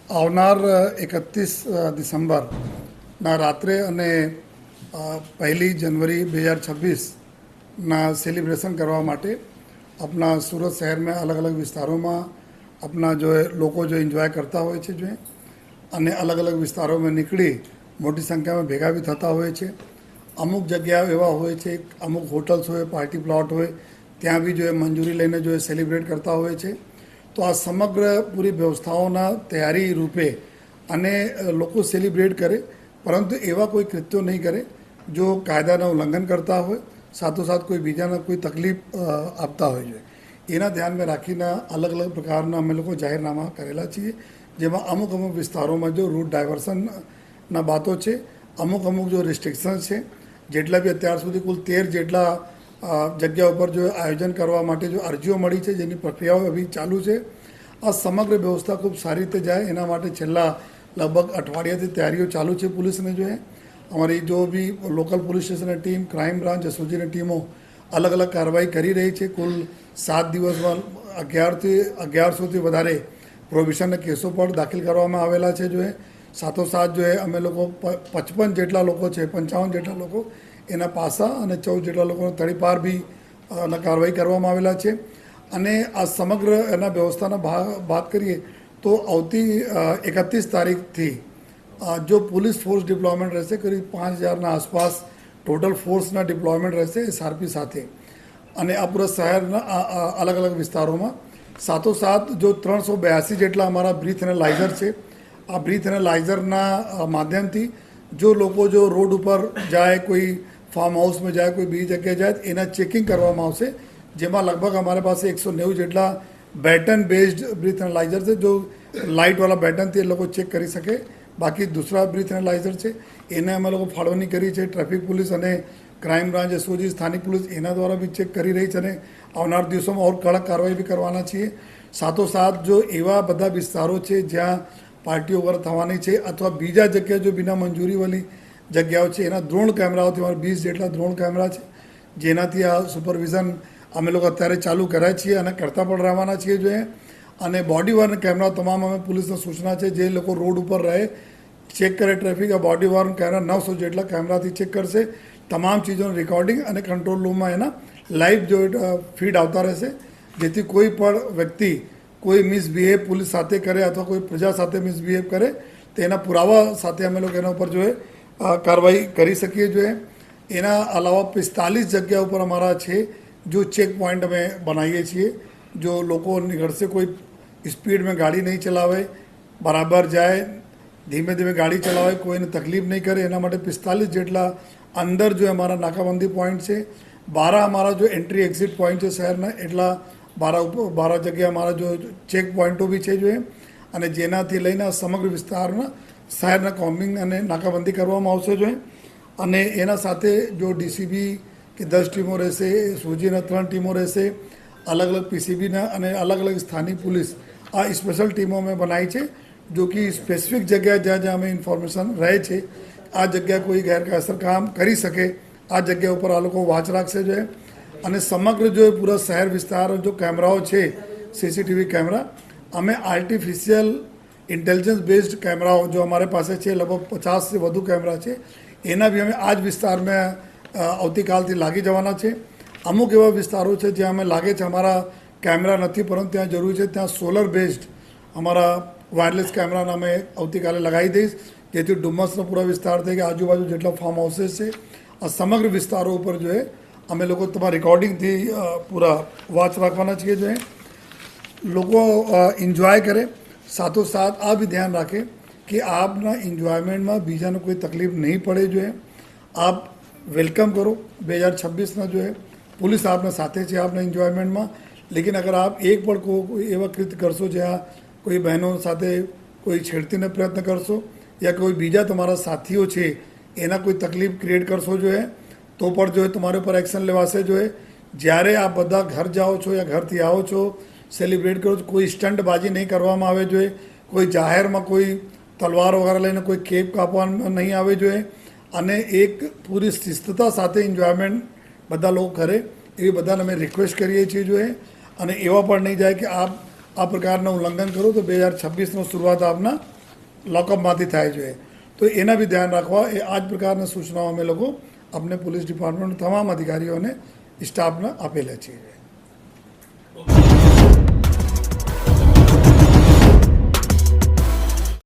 આવનાર 31 ડિસેમ્બરના રાત્રે અને 1 જનવરી 2026ના સેલિબ્રેશન કરવા માટે अपना सूरत शहर में अलग अलग विस्तारों में अपना जो है लोग जो एंजॉय करता हो जो है અને अलग अलग विस्तारों में નીકળી મોટી સંખ્યામાં ભેગા બી થતા હોય છે. અમુક જગ્યાઓ એવા હોય છે, અમુક હોટલ્સ હોય, પાર્ટી પ્લોટ હોય, ત્યાં બી જો એ મંજૂરી લઈને જો એ સેલિબ્રેટ કરતા હોય છે. તો આ સમગ્ર પૂરી વ્યવસ્થાઓના તૈયારી રૂપે અને લોકો સેલિબ્રેટ કરે, પરંતુ એવા કોઈ કૃત્યો નહીં કરે જો કાયદાના ઉલ્લંઘન કરતા હોય, સાથોસાથ કોઈ બીજાને કોઈ તકલીફ આપતા હોય છે. એના ધ્યાનમાં રાખીને અલગ અલગ પ્રકારના અમે લોકો જાહેરનામા કરેલા છીએ, જેમાં અમુક અમુક વિસ્તારોમાં જો રૂટ ડાયવર્સનના બાતો છે, અમુક જો રિસ્ટ્રિક્શન્સ છે, જેટલા બી અત્યાર સુધી કુલ 13 જેટલા જગ્યા ઉપર જો આયોજન કરવા માટે જો અરજીઓ મળી છે, જેની પ્રક્રિયાઓ અભી ચાલુ છે. આ સમગ્ર વ્યવસ્થા ખૂબ સારી રીતે જાય એના માટે છેલ્લા લગભગ અઠવાડિયાથી તૈયારીઓ ચાલુ છે. પોલીસને જો हमारी जो भी लोकल पुलिस स्टेशन की टीम, क्राइम ब्रांच, एसओजी की टीमों अलग अलग कार्रवाई કરી રહી છે. કુલ 7 દિવસમાં 1100થી વધારે પ્રોવિશનના કેસો પણ દાખલ કરવામાં આવેલા છે. જો સાથોસાથ જો અમે લોકો 55 જેટલા લોકો છે, 55 જેટલા લોકો એના પાસા અને 14 જેટલા લોકોને તડીપાર બી કાર્યવાહી કરવામાં આવેલા છે. અને આ સમગ્ર એના વ્યવસ્થાના વાત કરીએ તો આવતી 31 તારીખથી जो पुलिस फोर्स डिप्लॉयमेंट रहશે करीब 5000ના આસપાસ ટોટલ ફોર્સના ડિપ્લોયમેન્ટ રહેશે એસઆરપી સાથે, અને આ પૂરા શહેરના અલગ અલગ વિસ્તારોમાં. સાથોસાથ જો 382 જેટલા અમારા બ્રીથ એનાલાઇઝર છે, આ બ્રીથ એનાલાઇઝરના માધ્યમથી જો લોકો જો રોડ ઉપર જાય, કોઈ ફાર્મ હાઉસમાં જાય, કોઈ બીજી જગ્યાએ જાય, એના ચેકિંગ કરવામાં આવશે. જેમાં લગભગ અમારી પાસે 190 જેટલા બેટન બેઝડ બ્રીથ એનાલાઇઝર છે, જો લાઇટવાળા બેટનથી એ લોકો ચેક કરી શકે. બાકી દૂસરા બ્રીથ એનાલાઇઝર છે એને અમે લોકો ફાળવણી કરી છે. ટ્રાફિક પોલીસ અને ક્રાઇમ બ્રાન્ચ, એસઓજી, સ્થાનિક પોલીસ એના દ્વારા બી ચેક કરી રહી છે, અને આવનાર દિવસોમાં ઓર કડક કાર્યવાહી બી કરવાના છીએ. સાથોસાથ જો એવા બધા વિસ્તારો છે જ્યાં પાર્ટીઓ વગર થવાની છે અથવા બીજા જગ્યાએ જો બિના મંજૂરીવાળી જગ્યાઓ છે, એના ડ્રોન કેમેરાઓથી અમારે 20 જેટલા ડ્રોન કેમેરા છે, જેનાથી આ સુપરવિઝન અમે લોકો અત્યારે ચાલુ કર્યા છીએ અને કરતા પણ રહેવાના છીએ. જોઈએ અને બોડી વર્ન કેમેરા તમામ અમે પોલીસને સૂચના છે, જે લોકો રોડ ઉપર રહે ચેક કરે ટ્રાફિક, આ બોડી વર્ન કેમેરા 900 જેટલા કેમેરાથી ચેક કરશે. તમામ ચીજોનું રેકોર્ડિંગ અને કંટ્રોલ રૂમમાં એના લાઈવ જો ફીડ આવતા રહેશે, જેથી કોઈ પણ વ્યક્તિ કોઈ મિસબિહેવ પોલીસ સાથે કરે અથવા કોઈ પ્રજા સાથે મિસબિહેવ કરે તો એના પુરાવા સાથે અમે લોકો એના ઉપર જોઈએ કાર્યવાહી કરી શકીએ. જોઈએ એના અલાવા 45 જગ્યા ઉપર અમારા છે જો ચેક પોઈન્ટ અમે બનાવીએ છીએ. જો લોકો નીકળશે, કોઈ સ્પીડમાં ગાડી નહીં ચલાવે, બરાબર જાય, ધીમે ધીમે ગાડી ચલાવે, કોઈને તકલીફ નહીં કરે, એના માટે 45 જેટલા અંદર જો અમારા નાકાબંધી પોઈન્ટ છે. 12 અમારા જો એન્ટ્રી એક્ઝિટ પોઈન્ટ છે શહેરના, એટલા 12 જગ્યા અમારા જો ચેક પોઈન્ટો બી છે. જોઈએ અને જેનાથી લઈને સમગ્ર વિસ્તારના શહેરના કોમ્બિંગ અને નાકાબંધી કરવામાં આવશે. જોઈએ અને એના સાથે જો ડીસીબી કે 10 ટીમો રહેશે, એસઓજીના 3 ટીમો રહેશે, अलग अलग पीसीबीना અને अलग अलग स्थानीय पुलिस આ સ્પેશિયલ ટીમો મેં બનાવી છે, जो कि स्पेसिफिक जगह જ્યાં જ્યાં हमें इन्फॉर्मेशन રહે છે આ જગ્યા કોઈ ગેરકાયદેસર કામ કરી શકે આ જગ્યા ઉપર આ લોકો વાચ રાખશે. જોઈએ અને સમગ્ર જો પૂરા શહેર વિસ્તાર જો કેમેરાઓ છે, સીસીટીવી કેમેરા, અમે આર્ટિફિશિયલ ઇન્ટેલિજન્સ બેઝડ કેમેરાઓ જો અમારે પાસે છે, લગભગ 50થી વધુ કેમેરા છે, એના બી અમે આ જ વિસ્તારમાં આવતીકાલથી લાગી જવાના છે. અમુક એવા વિસ્તારો છે જ્યાં અમે લાગે છે અમારા કેમેરા નથી, પરંતુ ત્યાં જરૂર છે, ત્યાં સોલર બેઝડ અમારા વાયરલેસ કેમેરાના અમે આવતીકાલે લગાવી દઈશ, જેથી ડુમસનો પૂરા વિસ્તાર થઈ કે આજુબાજુ જેટલા ફાર્મ હાઉસીસ છે આ સમગ્ર વિસ્તારો ઉપર જોઈએ અમે લોકો તમારા રેકોર્ડિંગથી પૂરા વાચ રાખવાના છીએ. જોઈએ લોકો એન્જોય કરે, સાથોસાથ આ બી ધ્યાન રાખે કે આપના એન્જોયમેન્ટમાં બીજાને કોઈ તકલીફ નહીં પડે. જોઈએ આપ વેલકમ કરો 2026ના. જોઈએ पुलिस आपने साथे છે આપના એન્જોયમેન્ટમાં, લેકિન અગર આપ એક પણ કોઈ એવા કૃત્ય કરશો જ્યાં કોઈ બહેનો સાથે કોઈ છેડતીનો પ્રયત્ન કરશો યા કોઈ બીજા તમારા સાથીઓ છે એના કોઈ તકલીફ ક્રિએટ કરશો જોઈએ તો પણ જોઈએ તમારા ઉપર એક્શન લેવાશે. જોઈએ જ્યારે આપ બધા ઘર જાઓ છો યા ઘરથી આવો છો, સેલિબ્રેટ કરો છો, કોઈ સ્ટન્ટબાજી નહીં કરવામાં આવે. જોઈએ કોઈ જાહેરમાં કોઈ તલવાર વગેરે લઈને કોઈ કેક કાપવામાં નહીં આવે. જોઈએ અને એક પૂરી શિસ્તતા સાથે એન્જોયમેન્ટ બધા લોકો કરે એવી બધાને અમે રિક્વેસ્ટ કરીએ છીએ. જોઈએ અને એવા પણ નહીં જાય કે આપ આ પ્રકારનું ઉલ્લંઘન કરો તો 2026નો શરૂઆત આપના લોકઅપમાંથી થાય જોઈએ. તો એના બી ધ્યાન રાખવા એ આ જ પ્રકારના સૂચનાઓ અમે લોકો અમને પોલીસ ડિપાર્ટમેન્ટ તમામ અધિકારીઓને સ્ટાફને આપેલા છીએ.